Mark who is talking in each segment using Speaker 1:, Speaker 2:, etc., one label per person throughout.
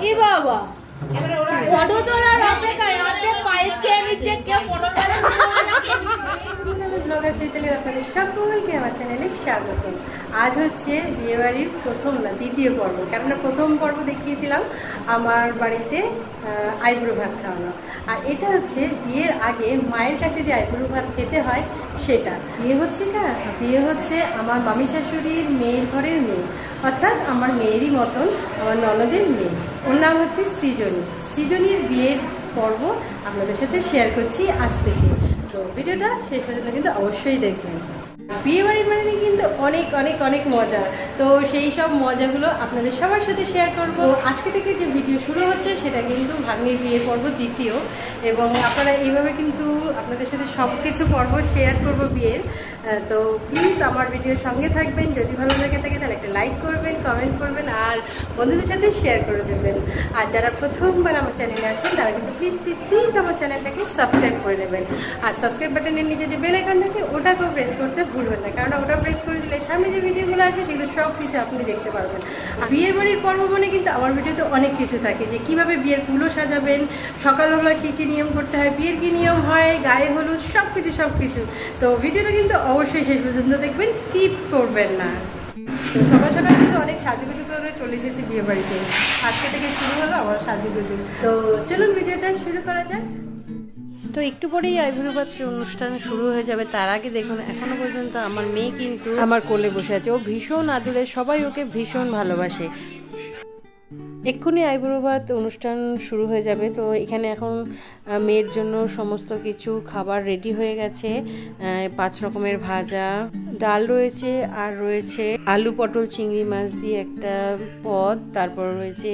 Speaker 1: কি বাবা ফটো তোলার অপেক্ষায় আজকে পায়েস খেয়ে নিচ্ছে কেউ ফটো তোলার
Speaker 2: ব্লগার চৈতালির আপনাদের সকলকে আমার চ্যানেলে স্বাগত। আজ হচ্ছে বিয়েবাড়ির প্রথম না দ্বিতীয় পর্ব, কেননা প্রথম পর্ব দেখিয়েছিলাম আমার বাড়িতে আইবুড়ো ভাত খাওয়ানো, আর এটা হচ্ছে বিয়ের আগে মায়ের কাছে যে আইবুড়ো ভাত খেতে হয় সেটা। বিয়ে হচ্ছে কার? বিয়ে হচ্ছে আমার মামি শাশুড়ির মেয়ের ঘরের মেয়ে, অর্থাৎ আমার মেয়েরই মতন আমার ননদের মেয়ে। ওর নাম হচ্ছে সৃজনী। সৃজনীর বিয়ের পর্ব আপনাদের সাথে শেয়ার করছি আজ থেকে, তো ভিডিওটা শেষ পর্যন্ত কিন্তু অবশ্যই দেখবেন। বিয়ে বাড়ির মানে কিন্তু অনেক অনেক অনেক মজা, তো সেই সব মজাগুলো আপনাদের সবার সাথে শেয়ার করব। আজকে থেকে যে ভিডিও শুরু হচ্ছে সেটা কিন্তু ভাগ্নির বিয়ের পর্ব দ্বিতীয়, এবং আপনারা এইভাবে কিন্তু আপনাদের সাথে সব কিছু পর্ব শেয়ার করব বিয়ের। তো প্লিজ আমার ভিডিওর সঙ্গে থাকবেন, যদি ভালো লেগে থাকে তাহলে একটা লাইক করবেন, কমেন্ট করবেন, আর বন্ধুদের সাথে শেয়ার করে দেবেন। আর যারা প্রথমবার আমার চ্যানেলে আছেন তারা কিন্তু প্লিজ প্লিজ প্লিজ আমার চ্যানেলটাকে সাবস্ক্রাইব করে দেবেন, আর সাবস্ক্রাইব বাটনের নিচে যে বেল আইকনটা আছে ওটাকেও প্রেস করতে ভুলবেন না, কারণ ওটা প্রেস করে দিলে সামনে যে ভিডিওগুলো আছে সেগুলো সব কিছু আপনি দেখতে পারবেন। আর বিয়ে বাড়ির পর্ব মানে কিন্তু আমার ভিডিওতে অনেক কিছু থাকে, যে কিভাবে বিয়ের কুলো সাজাবেন, সকালবেলা কী কী নিয়ম করতে হয়, বিয়ের কী নিয়ম হয়, গায়ে হলুদ, সব কিছু। তো ভিডিওটা কিন্তু অবশ্যই শেষ পর্যন্ত দেখবেন, স্কিপ করবেন না। তো সকাল সকাল কিন্তু অনেক সাজুগুজু করে চলে এসেছি বিয়ে বাড়িতে, আজকে থেকে শুরু হলো আমার সাজুগুজু। তো চলুন ভিডিওটা শুরু করা যাক। তো একটু পরেই আইবুড়ো ভাত অনুষ্ঠান শুরু হয়ে যাবে, তার আগে দেখুন এখনো পর্যন্ত আমার মেয়ে কিন্তু আমার কোলে বসে আছে। ও ভীষণ আদুরে, সবাই ওকে ভীষণ ভালোবাসে। এক্ষুনি আইবুড়ো ভাত অনুষ্ঠান শুরু হয়ে যাবে। তো এখানে এখন মেয়ের জন্য সমস্ত কিছু খাবার রেডি হয়ে গেছে। 5 রকমের ভাজা, ডাল রয়েছে, আর রয়েছে আলু পটল চিংড়ি মাছ দিয়ে একটা পদ, তারপর রয়েছে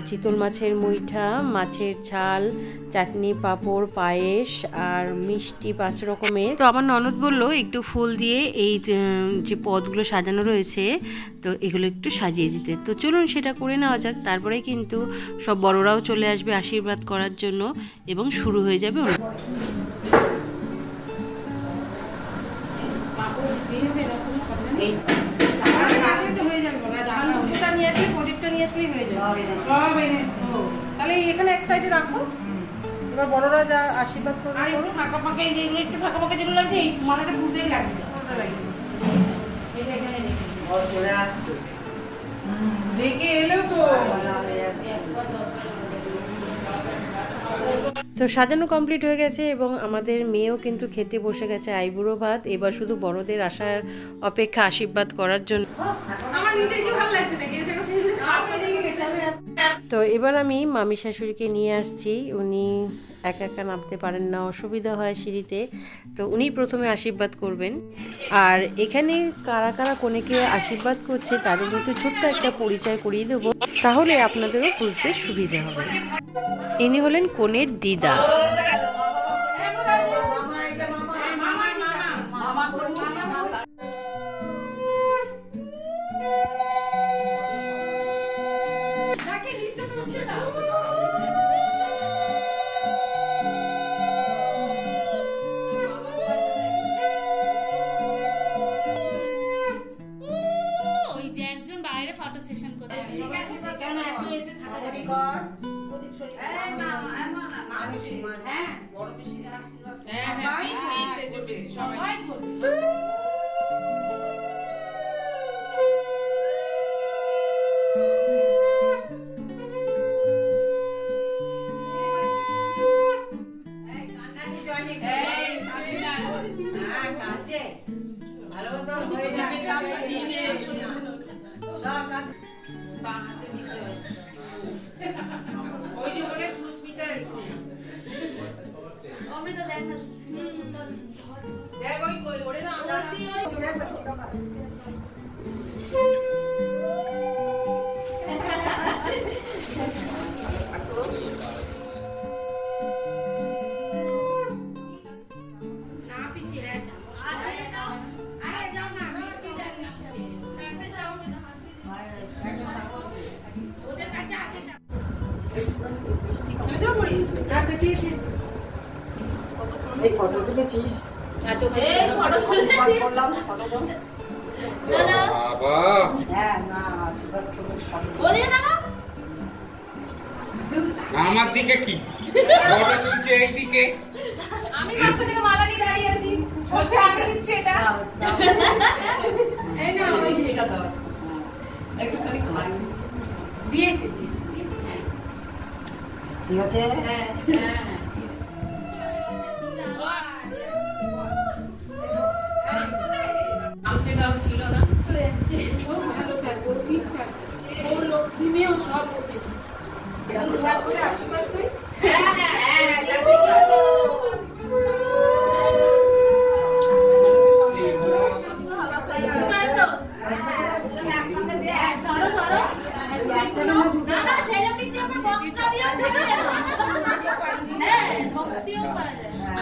Speaker 2: চিতল মাছের মুইঠা, মাছের ঝাল, চাটনি, পাঁপড়, পায়েস আর মিষ্টি 5 রকমের। তো আমার ননদ বলল একটু ফুল দিয়ে এই যে পদগুলো সাজানো রয়েছে তো এগুলো একটু সাজিয়ে দিতে। তো চলুন সেটা করে নেওয়া যাক। তারপরে কিন্তু সব বড়রাও চলে আসবে আশীর্বাদ করার জন্য এবং শুরু হয়ে যাবে। তাহলে এখানে এক সাইডে রাখো, এবার বড়রা যা আশীর্বাদ করবে। আর একটু ফাঁকা ফাঁকা যেগুলো একটু ফাঁকা ফাঁকা যেগুলো লাগছে এই মালাটা ফুটেই লাগবে, ওটা লাগবে এটা এখানে রেখে দাও। চলে আসছে দেখে এলো তো। তো সাজানো কমপ্লিট হয়ে গেছে এবং আমাদের মেয়েও কিন্তু খেতে বসে গেছে আইবুড়ো ভাত। এবার শুধু বড়দের আসার অপেক্ষা আশীর্বাদ করার জন্য। তো এবার আমি মামি শাশুড়িকে নিয়ে আসছি, উনি একা একা নামতে পারেন না, অসুবিধা হয় সিঁড়িতে, তো উনি প্রথমে আশীর্বাদ করবেন। আর এখানে কারা কারা কনেকে আশীর্বাদ করছে তাদের মধ্যে ছোট্ট একটা পরিচয় করিয়ে দেবো, তাহলে আপনাদেরও বুঝতে সুবিধা হবে। ইনি হলেন কনের দিদা। ফটো তুলেছিস? ফটো তুলেছিস? বাবা হ্যাঁ না
Speaker 3: আমার দিকে কি ফটো তুলছে এই দিকে,
Speaker 1: আমি পাশে থেকে মালা দিয়ে দাঁড়িয়ে আছি, সত্যি আগে দিচ্ছি এটা। এই না ওই যেটা দাও একটুখানি খাই দিয়েছি।
Speaker 4: ঠিক আছে,
Speaker 1: হ্যাঁ আমটাও ছিল না, চলে যাচ্ছে। ও ভালো থাকবো, ঠিক থাকবো, ওর লক্ষ্মী মেয়েও সব হতে।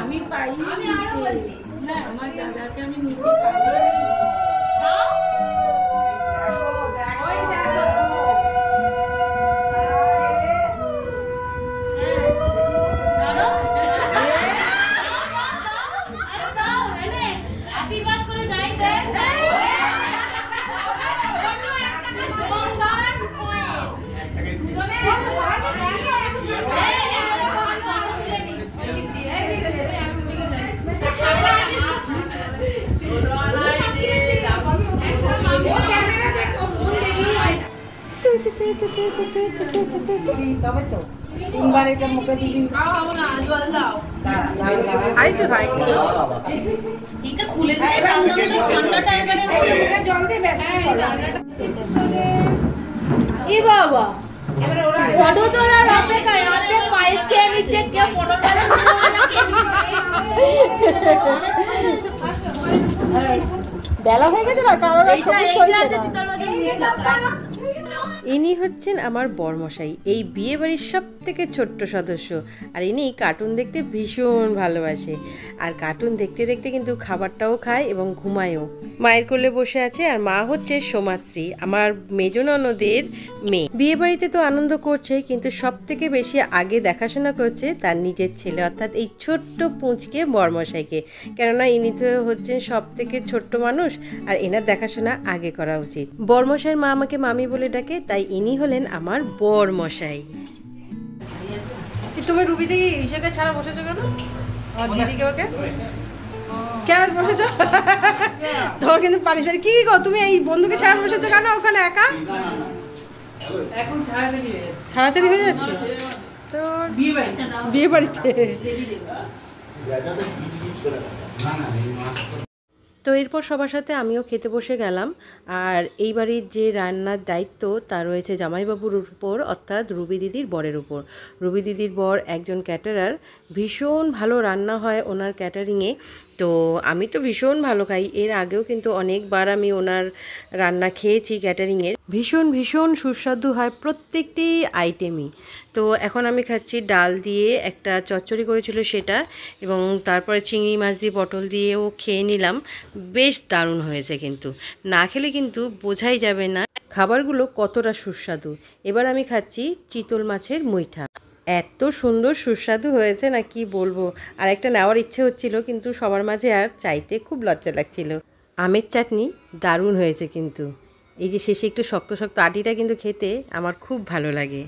Speaker 1: আমি পাই, আমি আরো বলছি আমার দাদাকে আমি নিতে পারি। আশীর্বাদ করে যাই
Speaker 4: তবে তো তিনবার এটা মুখে দিবি।
Speaker 1: এটা খুলে দিলে ঠান্ডাটা এবারে
Speaker 4: জল দিয়ে ব্যাস
Speaker 1: কি বাবা ফটো তোলার অপেক্ষায় হাতে পায়েস খেয়ে নিচ্ছে কেউ ফটো
Speaker 2: বেলা হয়ে গেছে না, কারণ
Speaker 5: ইনি হচ্ছেন আমার বরমশাই, এই বিয়ে বাড়ির সব থেকে ছোট্ট সদস্য। আর ইনি কার্টুন দেখতে ভীষণ ভালোবাসে, আর কার্টুন দেখতে দেখতে কিন্তু খাবারটাও খায় এবং ঘুমায়ও। মায়ের কোলে বসে আছে, আর মা হচ্ছে সোমাশ্রী, আমার মেজ ননদের মেয়ে। বিয়ে বাড়িতে তো আনন্দ করছে, কিন্তু সব থেকে বেশি আগে দেখাশোনা করছে তার নিজের ছেলে, অর্থাৎ এই ছোট্ট পুঁচকে বরমশাইকে। কেননা ইনি তো হচ্ছেন সব থেকে ছোট্ট মানুষ, আর এনার দেখাশোনা আগে করা উচিত। বরমশাইয়ের মা আমাকে মামি বলে ডাকে, তাই ইনি হলেন আমার বরমশাই।
Speaker 2: তুমি রুবি থেকে ঈশাকে ছাড়া বসেছো কেন? আমার দিদিকে ওকে কেন বসেছো? তোমার কিন্তু পানিশমেন্ট কি গো, তুমি এই বন্ধুকে ছাড়া বসেছো কেন ওখানে একা?
Speaker 4: এখন
Speaker 2: ছাড়াছাড়ি হয়ে যাচ্ছে তোর বিয়ে বাড়িতে।
Speaker 5: তো এরপর সবার সাথে আমিও খেতে বসে গেলাম। আর এই বাড়ির যে রান্নার দায়িত্ব তা রয়েছে জামাইবাবুর উপর, অর্থাৎ রুবি দিদির বরের উপর। রুবি দিদির বর একজন ক্যাটারার, ভীষণ ভালো রান্না হয় ওনার ক্যাটারিংয়ে। তো আমি তো ভীষণ ভালো খাই, এর আগেও কিন্তু অনেকবার আমি ওনার রান্না খেয়েছি ক্যাটারিংয়ের। ভীষণ ভীষণ সুস্বাদু হয় প্রত্যেকটি আইটেমই। তো এখন আমি খাচ্ছি ডাল দিয়ে, একটা চচ্চড়ি করেছিল সেটা, এবং তারপরে চিংড়ি মাছ দিয়ে পটল দিয়েও খেয়ে নিলাম। বেশ দারুণ হয়েছে, কিন্তু না খেলে কিন্তু বোঝাই যাবে না খাবারগুলো কতটা সুস্বাদু। এবার আমি খাচ্ছি চিতল মাছের মুইঠা। এত সুন্দর সুস্বাদু হয়েছে না কি বলবো, আর একটা নেওয়ার ইচ্ছে হচ্ছিল, কিন্তু সবার মাঝে আর চাইতে খুব লজ্জা লাগছিল। আমের চাটনি দারুণ হয়েছে, কিন্তু এই যে শেষে একটু শক্ত শক্ত আটিটা কিন্তু খেতে আমার খুব ভালো লাগে।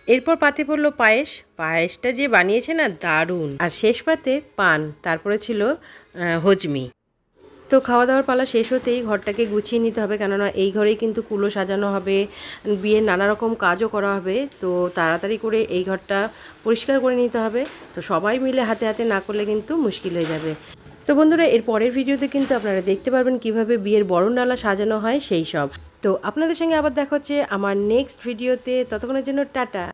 Speaker 5: এরপর পাতে পড়লো পায়েস। পায়েসটা যে বানিয়েছে না দারুণ, আর শেষ পাতে পান, তারপরে ছিল হজমি। তো খাওয়া দাওয়ার পালা শেষ হতেই ঘরটাকে গুছিয়ে নিতে হবে, কেননা এই ঘরেই কিন্তু কুলো সাজানো হবে, বিয়ের নানা রকম কাজও করা হবে। তো তাড়াতাড়ি করে এই ঘরটা পরিষ্কার করে নিতে হবে। তো সবাই মিলে হাতে হাতে না করলে কিন্তু মুশকিল হয়ে যাবে। তো বন্ধুরা, এর পরের ভিডিওতে কিন্তু আপনারা দেখতে পারবেন কিভাবে বিয়ের বরণডালা সাজানো হয় সেই সব। তো আপনাদের সঙ্গে আবার দেখা হচ্ছে আমার নেক্সট ভিডিওতে। ততক্ষণের জন্য টাটা।